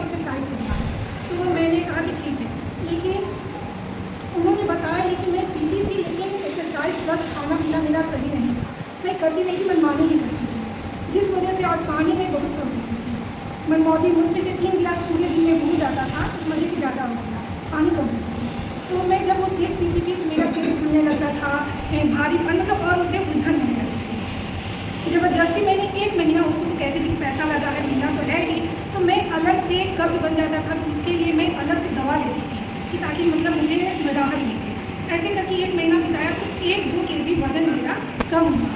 Exercise करना है। तो मैंने कहा कि ठीक है, लेकिन उन्होंने बताया, लेकिन मैं पीती थी, लेकिन एक्सरसाइज प्लस खाना पीना मेरा सही नहीं था। मैं करती नहीं कि मनमानी ही करती थी, जिस वजह से, और पानी में बहुत कम पीती थी। मनमौजी मुझमें से 3 गिलास पूरे दिन में भूल जाता था, उस वजह से ज़्यादा हो गया, पानी कम पीती थी। तो मैं जब वो सेक पीती थी तो मेरा पेट फूलने लगता था, भारीपन, मतलब और मुझे उलझन होने लगती थी। ज़बरदस्ती मैंने 1 महीना उसको, तो कैसे भी पैसा लगा है, महीना तो है ही, तो मैं अलग से कब्ज बन जाता था, तो उसके लिए मैं अलग से दवा लेती थी कि ताकि मतलब मुझे राहत मिले। ऐसे करके 1 महीना बिताया, तो 1-2 kg वज़न मेरा कम हुआ।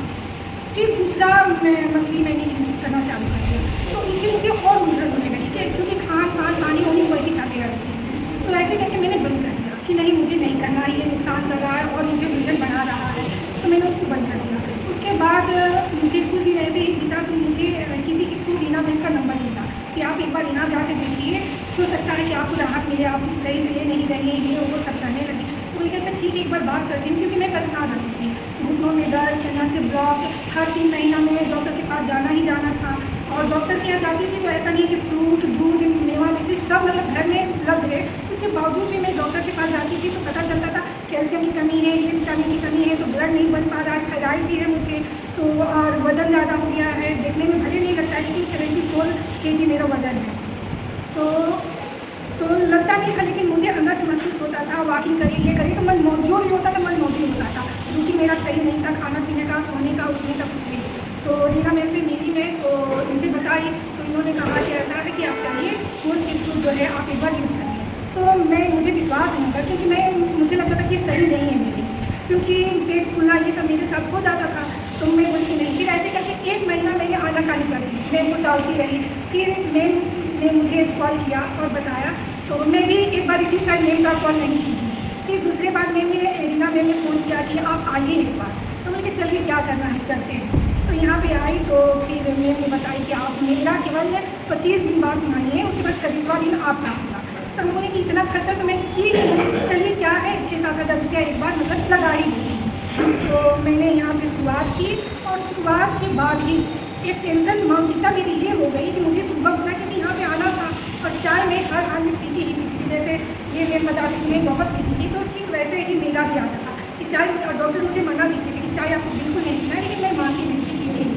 फिर दूसरा मंथली मैंने यूज करना चालू कर दिया, तो इससे मुझे और उलझन होने लगी कि क्योंकि खान पान पानी होनी वही खाते रहती थी। तो ऐसे करके मैंने बंद कर दिया कि नहीं, मुझे नहीं करना, ये नुकसान कर रहा है और मुझे उलझन बढ़ा रहा है, तो मैंने उसको बंद कर दिया। उसके बाद मुझे कुछ दिन ऐसे ही बीता, तो मुझे किसी के थ्रू रीना मैम का नंबर मिला कि आप एक बार यहाँ जाके देखिए, हो सकता है कि आपको राहत मिले, आप सही से ले नहीं रही है, ये वो सब करने लगे। तो मुझे अच्छा ठीक है, एक बार बात करती हूँ, क्योंकि मैं परेशान रहती थी, घुटनों में दर्द, चना से ब्लॉक, हर 3 महीना में डॉक्टर के पास जाना ही जाना था। और डॉक्टर के यहाँ जाती थी तो ऐसा नहीं कि फ्रूट, दूध, मेवा मिश्री सब मतलब घर में लग गए, इसके बावजूद भी मैं डॉक्टर के पास जाती थी तो पता चलता था कैल्शियम की कमी है, ये विटामिन की कमी है, तो ब्लड नहीं बन पा रहा है, थायराइड भी है मुझे, तो और वज़न ज़्यादा हो गया है, देखने में भले नहीं लगता है, लेकिन 74 kg मेरा वज़न है। तो लगता नहीं था, लेकिन मुझे अंदर से महसूस होता था, वॉकिंग करिए, ये करिए, तो मन जो भी होता था, मन मौजूद होता था। रूटीन मेरा सही नहीं था, खाना पीने का, सोने का, उठने का कुछ नहीं। तो रीना मैम से मिली मैं, तो इनसे बताई, तो इन्होंने कहा कि ऐसा है कि आप चाहिए कोच के थ्रू जो है आप एक बार यूज़ करिए। तो मुझे विश्वास नहीं था, क्योंकि मुझे लगता था कि सही नहीं है मेरे लिए, क्योंकि पेट फूलना ये सब मेरे साथ हो जाता था। तो मैं बोली कि नहीं, फिर ऐसे करके 1 महीना मैंने आनाकानी कर दी, मैम को टालती रही। फिर मैम ने मुझे कॉल किया और बताया, तो मैं भी एक बार इसी टाइम मैम का कॉल नहीं की थी। फिर दूसरे बार मैम ने, रीना मैम ने फ़ोन किया कि आप आइए एक बार, तो मैंने कहा चलिए क्या करना है, चलते हैं। तो यहाँ पे आई, तो फिर मैम ने बताई कि आप मेरा केवल 25 दिन बाद मानिए, उसके बाद 26वां दिन आपका होगा। तो हम बोले कि इतना खर्चा तो मैं की, चलिए क्या है, 6-7 हज़ार रुपया एक बार मतलब लगा ही देती हूँ। तो मैंने यहाँ पे शुरुआत की, और शुरुआत के बाद ही एक टेंशन, मानसिकता मेरी ये हो गई कि मुझे सुबह उठना, क्योंकि यहाँ पे आना था, और चाय मैं हर हाल में पीती ही पीती थी। जैसे ये मैं बताती थी, मैं बहुत पीती थी, तो ठीक वैसे ही मेरा भी आता था कि चाय, और डॉक्टर मुझे मना भी थे कि चाय आपको बिल्कुल नहीं पीना है, लेकिन मैं मानती नहीं थी, पीती नहीं।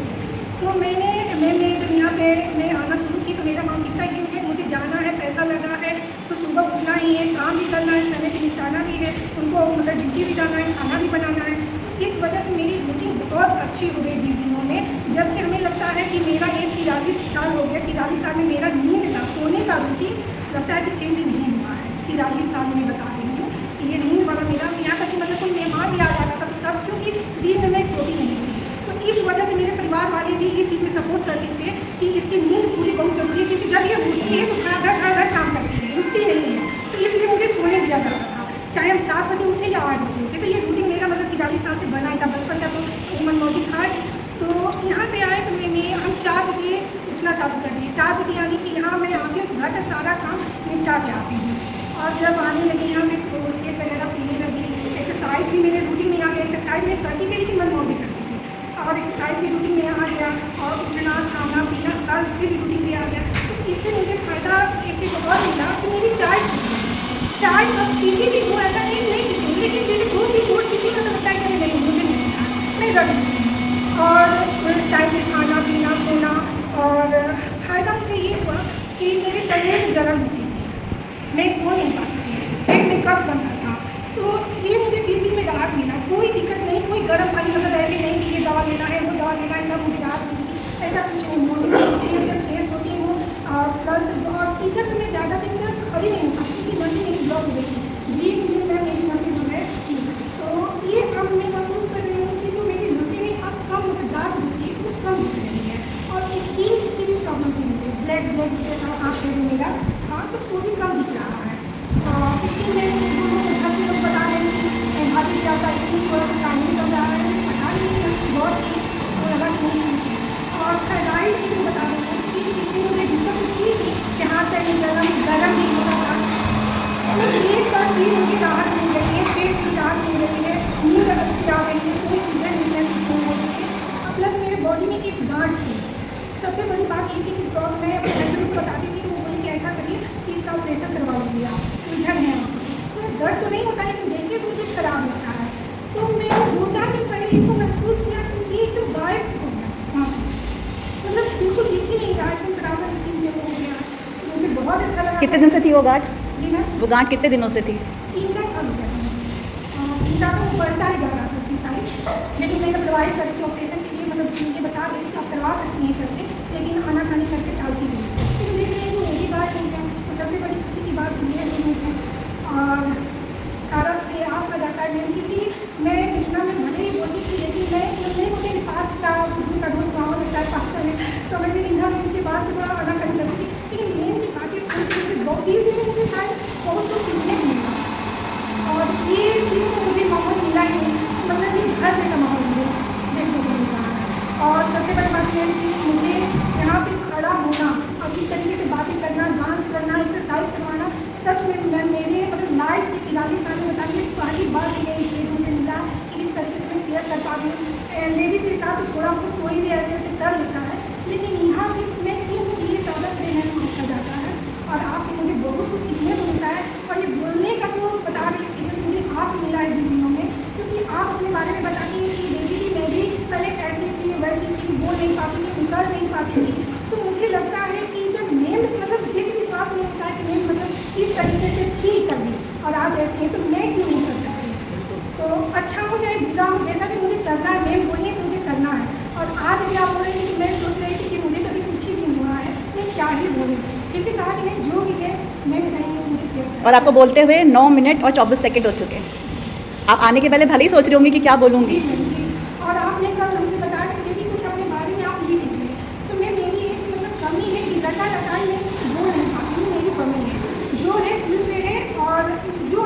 तो मैंने जब यहाँ पे मैं आना शुरू की, तो मेरा मानसिकता ये है, मुझे जाना है, पैसा लगा है, तो सुबह उठना ही है, काम भी करना है, समय पे निपटाना भी है, उनको मतलब ड्यूटी भी जाना है, खाना भी बनाना है। इस वजह से मेरी रूटीन बहुत अच्छी हो गई 20 दिनों में। जबकि हमें लगता है कि मेरा एज 43 साल हो गया, 43 साल में मेरा नींद का, सोने का रूटीन लगता है कि चेंज नहीं हुआ है। 43 साल में बता रही हूँ कि ये नींद वाला मेरा, यहाँ तक कि मतलब कोई मेहमान भी आ जाता था तो सब, क्योंकि दिन में मैं सोती नहीं थी। तो इस वजह से मेरे परिवार वाले भी इस चीज़ में सपोर्ट करते थे कि इसकी नींद पूरी बहुत जरूरी है, क्योंकि जब ये उठती है तो घर काम करती है, उठती नहीं है, तो इसलिए मुझे सोने दिया जाता था, चाहे हम 7 बजे उठे या 8 बजे उठे। तो ये रूटीन मेरा मतलब 43 साल से बना ही था, बचपन का तो मनमौजी था। तो यहाँ पे आए तो हम 4 बजे उठना चालू कर दिए। 4 बजे यानी कि यहाँ मैं आती हूँ तो घर का सारा काम निपटा के आती हूँ, और जब आने लगी यहाँ से तो सेब वगैरह पीने लगी। एक्सरसाइज भी मेरे रूटीन में आ गया, एक्सरसाइज में करती थी, लेकिन मनमौजी करती थी, और एक्सरसाइज भी रूटीन में आ गया, और उठना, खाना पीना हर चीज़ रूटीन में आ गया। तो इससे मुझे फ़ायदा एक चीज़ और मिला कि मेरी चाय चाय अब पीती भी हूँ, ऐसा नहीं पीती हूँ, लेकिन जैसे 2-3 घूंट पीती हूँ तो लगता है कि नहीं, मुझे नहीं पीना, मैं रख देती हूँ। और टाइम से खाना पीना, सोना, और फ़ायदा मुझे ये हुआ कि मेरे गले में जलन होती थी, मैं सो नहीं पाती थी, पेट में कब्ज बनता था। तो ये मुझे 20 दिन में राहत मिला, कोई दिक्कत नहीं, कोई गर्म पानी मतलब ऐसे नहीं कि ये दवा लेना है, वो दवा लेना है, तब मुझे राहत मिली, ऐसा कुछ नहीं। जब फ्रेश होती हूँ, प्लस जो, और किचन में ज़्यादा दिन तक खड़ी नहीं हो पाती, क्योंकि मशीन मेरी ब्लॉक हो गई थी, 20 दिन में मेरी मशीन जो है थी। तो ये अब मैं महसूस कर रही हूँ कि जो मेरी मशीन अब कम, मुझे दाग जो थी वो कम हो रही है, और स्किन की भी प्रॉब्लम थी मुझे, ब्लैक जैसा आँख में मेरा था, तो वो भी कम दिख रहा है। स्किन में घर के लोग बता रहे हैं कि भाभी क्या होता है, स्किन थोड़ा सा शाइनिंग कर रहा है, पता नहीं बहुत ही लगा नहीं है। और थायराइड की जो बता रही हूँ कि इससे मुझे दिक्कत थी कि हाथ पैर गरम नहीं होता था, तो ये सब भी मुझे राहत मिल रही है, पेट की राहत मिल रही है, नींद अच्छी आ रही है, कोई चीज़ें नहीं महसूस नहीं हो रही है। प्लस मेरे बॉडी में एक गांठ थी, सबसे बड़ी बात ये थी कि मैं हस्बैंड को बताती थी, तो वो बोली कि ऐसा करिए मैंने इसको महसूस किया कि ये एकदम गायब हो गया वहाँ से, मतलब बिल्कुल दिख ही नहीं रहा, एकदम बराबर स्किन पे हो गया। तो मुझे बहुत अच्छा लगा। कितने दिन से थी वो गांठ? जी मैम, वो गांठ कितने दिनों से थी? 3-4 साल हो गया। 3-4 साल बढ़ता ही जा रहा था उसकी साइज, लेकिन मैंने प्रोवाइड करी थी ऑपरेशन के लिए, मतलब ये बता रही थी कि आप करवा सकती हैं चल के, लेकिन खाना खाने करके टालती गई। लेकिन देख रही हूँ वही बात हो गया। तो सबसे बड़ी खुशी की बात ये है मुझे, और सारा श्रेय आपका जाता है मैम, क्योंकि मैं इतना में भले ही बोलती थी, लेकिन मैं नहीं बोलती कि पास्ता का रोज वहाँ लगता है पास्ता में, तो मैं इंधा में उनके बाद थोड़ा आना करने लगती थी। लेकिन मेन की बातें सुन के मुझे बहुत ईजी में मुझे शायद बहुत कुछ सीखने को मिला, और ये चीज़ तो मुझे माहौल मिला ही नहीं, मतलब ये घर जैसा माहौल मुझे देखने को मिला है। और सबसे बड़ी बात यह है कि मुझे यहाँ पे खड़ा होना और इस तरीके से बातें करना, डांस करना, एक्सरसाइज करवाना, सच में मैं मेरे मतलब लाइफ के 43 साल में बताइए पहली बार ये स्टेज मुझे मिला कि इस तरीके से मैं शेयर कर पा रही हूँ। लेडीज़ के साथ तो थोड़ा बहुत कोई भी ऐसे ऐसे कर लेता है, लेकिन यहाँ पे मैं क्यों ये सारा श्रेय है रखा जाता है, और आपसे मुझे बहुत कुछ सीखने को मिलता है। और ये बोलने का जो बता रही एक्सपीरियंस मुझे आपसे मिला है 20 दिनों में, क्योंकि आप अपने बारे में बताती हैं कि बेटी जी मैं भी पहले ऐसी थी, वैसी थी, बोल नहीं पाती थी, कर नहीं पाती थी। तो मुझे लगता है कि जब मैम मतलब मुझे भी विश्वास नहीं होता है कि मैम मतलब इस तरीके से ठीक कर दी और आज ऐसे है, तो मैं क्यों नहीं कर सकती। तो अच्छा हो चाहे बुरा हो, जैसा भी मुझे करना है, मैम बोलिए तो मुझे करना है। और आज भी आप बोल रही थी कि मैं सोच रही थी कि मुझे कभी कुछ ही दिन हुआ है, मैं क्या ही बोलूँ, फिर भी कहा कि नहीं जो भी है मैं बताएंगे मुझे शेयर। और आपको बोलते हुए 9 मिनट और 24 सेकंड हो चुके हैं। आप आने के पहले भले ही सोच रही होंगी कि क्या बोलूँगी। जी मैम जी, और आपने कल हमसे बताया कि बेटी कुछ अपने बारे में आप लिख लीजिए, तो मैं मेरी एक मतलब कमी है कि लटा लटाई में कुछ बोल नहीं पाती हूँ, मेरी कमी है जो है दिल से है, और जो